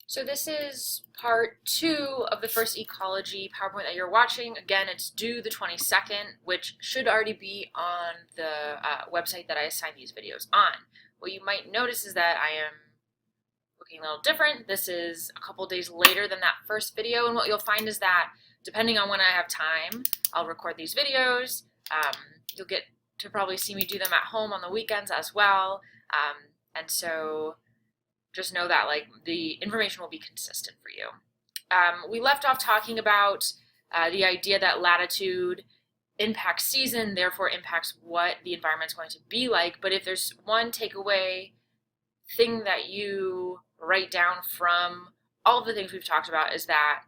So this is part 2 of the first ecology PowerPoint that you're watching. Again, it's due the 22nd, which should already be on the website that I assign these videos on. What you might notice is that I am looking a little different. This is a couple days later than that first video, and what you'll find is that depending on when I have time, I'll record these videos. You'll get to probably see me do them at home on the weekends as well. And so just know that the information will be consistent for you. We left off talking about the idea that latitude impacts season, therefore impacts what the environment's going to be like. But if there's one takeaway thing that you write down from all of the things we've talked about, is that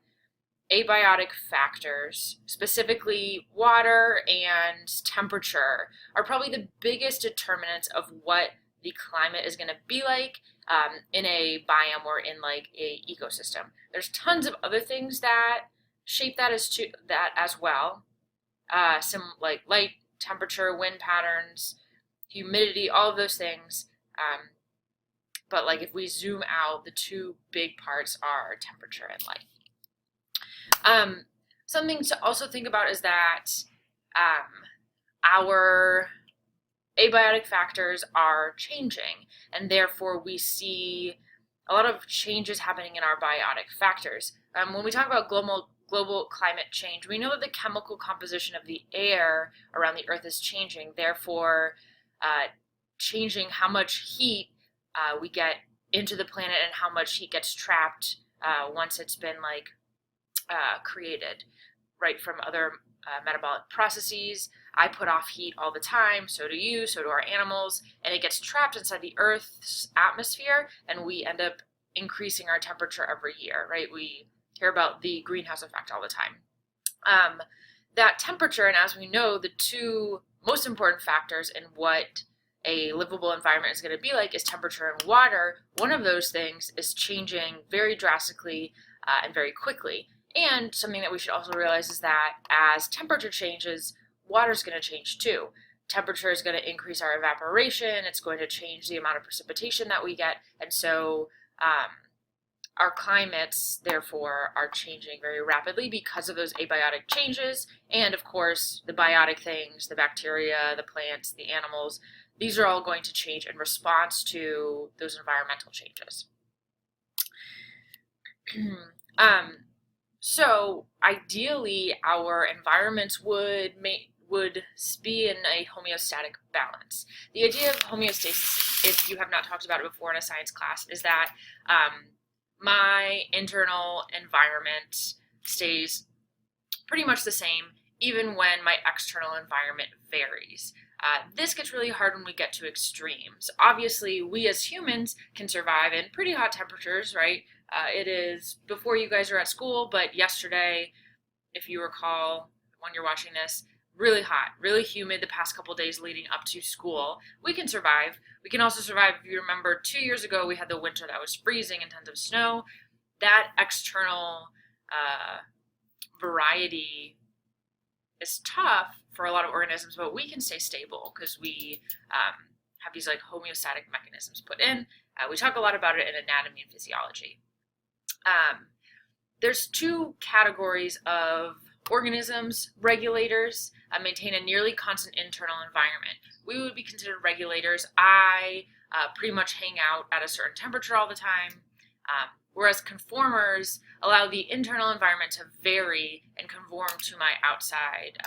abiotic factors, specifically water and temperature, are probably the biggest determinants of what the climate is going to be like in a biome or in a ecosystem. There's tons of other things that shape that as well. Some like light, temperature, wind patterns, humidity, all of those things. But if we zoom out, the two big parts are temperature and light. Something to also think about is that our abiotic factors are changing, and therefore we see a lot of changes happening in our biotic factors. When we talk about global climate change, we know that the chemical composition of the air around the Earth is changing, therefore changing how much heat we get into the planet and how much heat gets trapped once it's been created, right, from other metabolic processes. I put off heat all the time, so do you, so do our animals, and it gets trapped inside the Earth's atmosphere, and we end up increasing our temperature every year, right? We hear about the greenhouse effect all the time. That temperature, and as we know, the two most important factors in what a livable environment is going to be like is temperature and water. One of those things is changing very drastically and very quickly. And something that we should also realize is that as temperature changes, water is going to change too. Temperature is going to increase our evaporation. It's going to change the amount of precipitation that we get. And so our climates, therefore, are changing very rapidly because of those abiotic changes. And of course, the biotic things, the bacteria, the plants, the animals, these are all going to change in response to those environmental changes. So ideally, our environments would be in a homeostatic balance. The idea of homeostasis, if you have not talked about it before in a science class, is that my internal environment stays pretty much the same even when my external environment varies. This gets really hard when we get to extremes. Obviously, we as humans can survive in pretty hot temperatures, right? It is before you guys are at school, but yesterday, if you recall when you're watching this, really hot, really humid the past couple days leading up to school. We can survive. We can also survive, if you remember, 2 years ago we had the winter that was freezing and tons of snow. That external variety is tough for a lot of organisms, but we can stay stable because we have these homeostatic mechanisms put in. We talk a lot about it in anatomy and physiology. There's two categories of organisms. Regulators maintain a nearly constant internal environment. We would be considered regulators. I pretty much hang out at a certain temperature all the time, whereas conformers allow the internal environment to vary and conform to my outside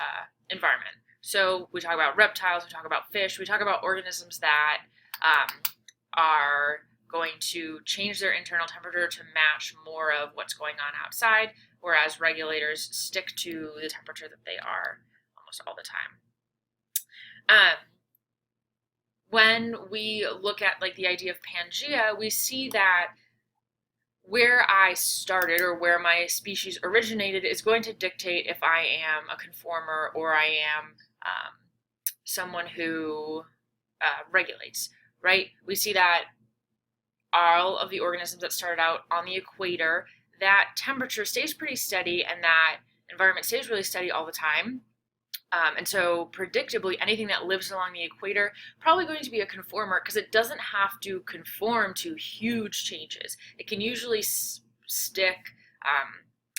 environment. So we talk about reptiles, we talk about fish, we talk about organisms that are going to change their internal temperature to match more of what's going on outside, whereas regulators stick to the temperature that they are almost all the time. When we look at the idea of Pangea, we see that where I started or where my species originated is going to dictate if I am a conformer or I am someone who regulates, right? We see that all of the organisms that started out on the equator, that temperature stays pretty steady and that environment stays really steady all the time. And so predictably, anything that lives along the equator probably going to be a conformer because it doesn't have to conform to huge changes. It can usually stick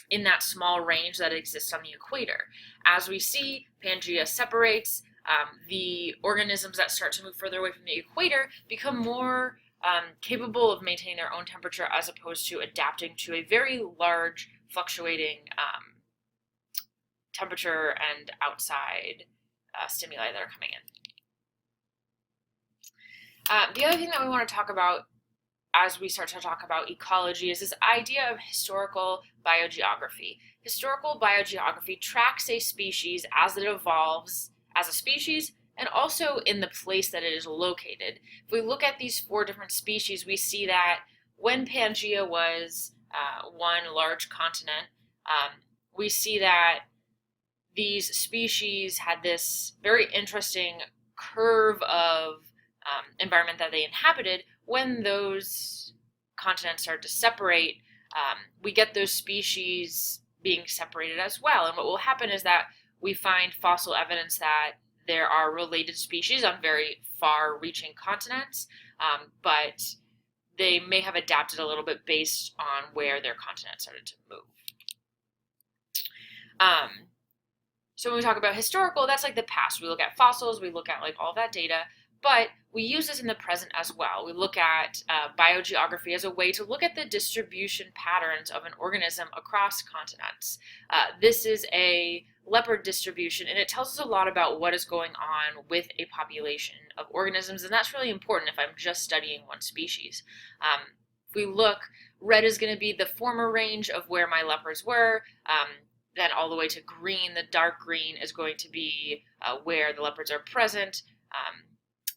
in that small range that exists on the equator. As we see, Pangea separates. The organisms that start to move further away from the equator become more capable of maintaining their own temperature as opposed to adapting to a very large fluctuating temperature and outside stimuli that are coming in. The other thing that we want to talk about as we start to talk about ecology is this idea of historical biogeography. Historical biogeography tracks a species as it evolves as a species and also in the place that it is located. If we look at these 4 different species, we see that when Pangea was one large continent, we see that these species had this very interesting curve of environment that they inhabited. When those continents started to separate, we get those species being separated as well. And what will happen is that we find fossil evidence that there are related species on very far-reaching continents, but they may have adapted a little bit based on where their continent started to move. So when we talk about historical, that's like the past. We look at fossils, we look at like all that data, but we use this in the present as well. We look at biogeography as a way to look at the distribution patterns of an organism across continents. This is a leopard distribution, and it tells us a lot about what is going on with a population of organisms, and that's really important if I'm just studying one species. If we look, red is going to be the former range of where my leopards were, then all the way to green, the dark green is going to be where the leopards are present.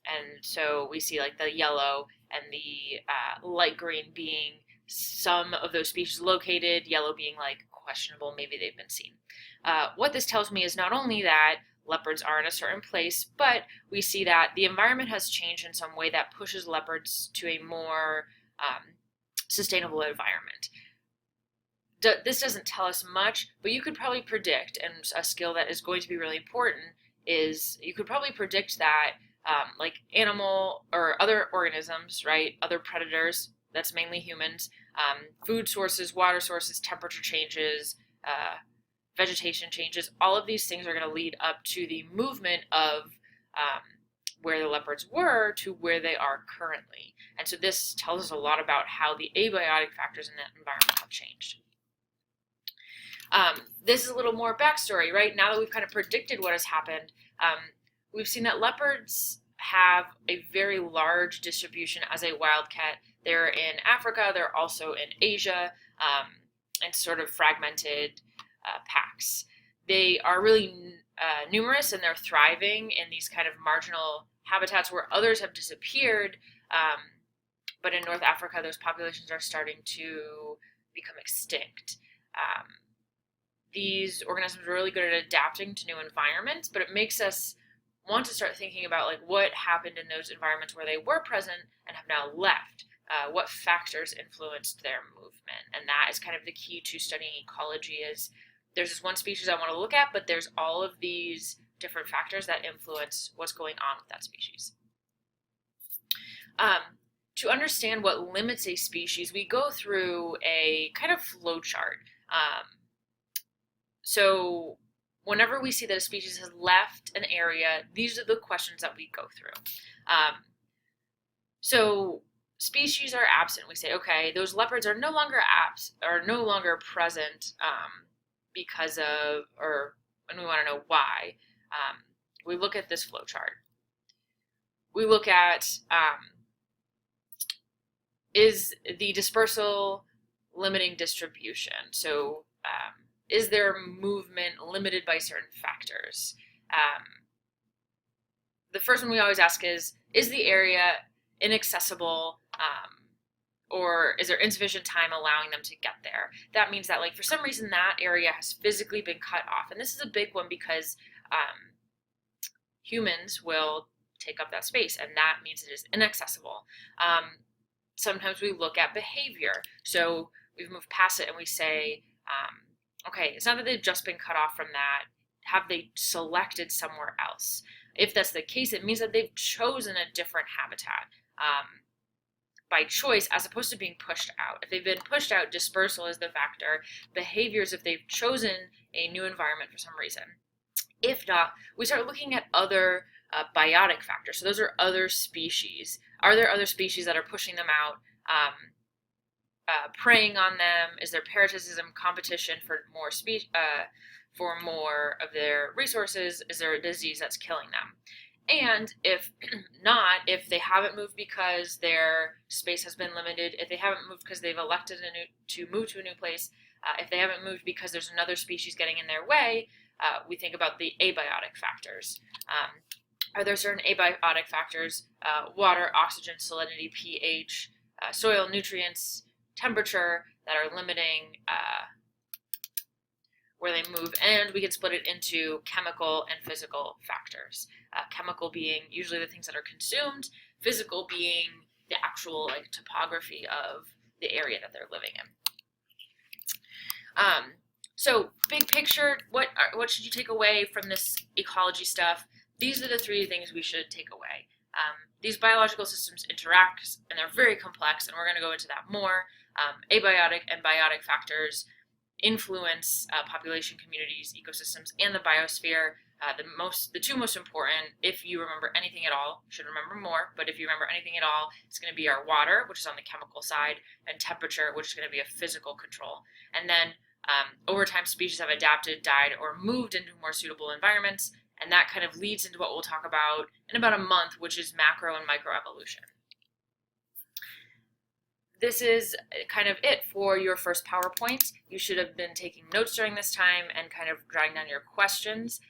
And so we see like the yellow and the light green being some of those species located, yellow being like questionable, maybe they've been seen. What this tells me is not only that leopards are in a certain place, but we see that the environment has changed in some way that pushes leopards to a more sustainable environment. This doesn't tell us much, but you could probably predict, and a skill that is going to be really important is you could probably predict that like animal or other organisms, right, other predators, that's mainly humans, food sources, water sources, temperature changes, vegetation changes, all of these things are going to lead up to the movement of where the leopards were to where they are currently. And so this tells us a lot about how the abiotic factors in that environment have changed. This is a little more backstory, right? Now that we've kind of predicted what has happened, we've seen that leopards have a very large distribution as a wildcat. They're in Africa, they're also in Asia, and sort of fragmented packs. They are really numerous, and they're thriving in these kind of marginal habitats where others have disappeared, but in North Africa, those populations are starting to become extinct. These organisms are really good at adapting to new environments, but it makes us want to start thinking about like what happened in those environments where they were present and have now left. What factors influenced their movement? And that is kind of the key to studying ecology. Is there's this one species I want to look at, but there's all of these different factors that influence what's going on with that species. To understand what limits a species, we go through a kind of flow chart. So whenever we see that a species has left an area, these are the questions that we go through. So species are absent. We say, okay, those leopards are no longer present because of, and we want to know why. We look at this flow chart. We look at, is the dispersal limiting distribution? So is their movement limited by certain factors? The first one we always ask is the area inaccessible, or is there insufficient time allowing them to get there? That means that like for some reason that area has physically been cut off. And this is a big one because humans will take up that space, and that means it is inaccessible. Sometimes we look at behavior. So we've moved past it and we say, okay, it's not that they've just been cut off from that. Have they selected somewhere else? If that's the case, it means that they've chosen a different habitat. by choice as opposed to being pushed out. If they've been pushed out, dispersal is the factor. Behaviors, if they've chosen a new environment for some reason. If not, we start looking at other biotic factors. So those are other species. Are there other species that are pushing them out, preying on them? Is there parasitism, competition for more of their resources? Is there a disease that's killing them? And if not, if they haven't moved because their space has been limited, if they haven't moved because they've elected to move to a new place, if they haven't moved because there's another species getting in their way, we think about the abiotic factors. Are there certain abiotic factors, water, oxygen, salinity, pH, soil, nutrients, temperature, that are limiting where they move? And we can split it into chemical and physical factors. Chemical being usually the things that are consumed, physical being the actual topography of the area that they're living in. So big picture, what should you take away from this ecology stuff? These are the three things we should take away. These biological systems interact, and they're very complex, and we're going to go into that more. Abiotic and biotic factors influence population, communities, ecosystems, and the biosphere. The two most important, if you remember anything at all, should remember more, but if you remember anything at all, it's going to be our water, which is on the chemical side, and temperature, which is going to be a physical control. And then over time, species have adapted, died, or moved into more suitable environments, and that kind of leads into what we'll talk about in about a month, which is macro and microevolution. This is kind of it for your first PowerPoint. You should have been taking notes during this time and kind of jotting down your questions.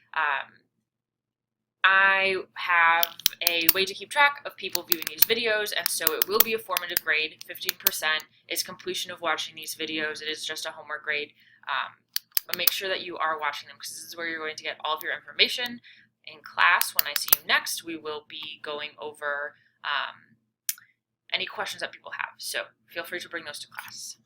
I have a way to keep track of people viewing these videos, and so it will be a formative grade. 15% is completion of watching these videos. It is just a homework grade. But make sure that you are watching them, because this is where you're going to get all of your information. In class, when I see you next, we will be going over any questions that people have. So feel free to bring those to class.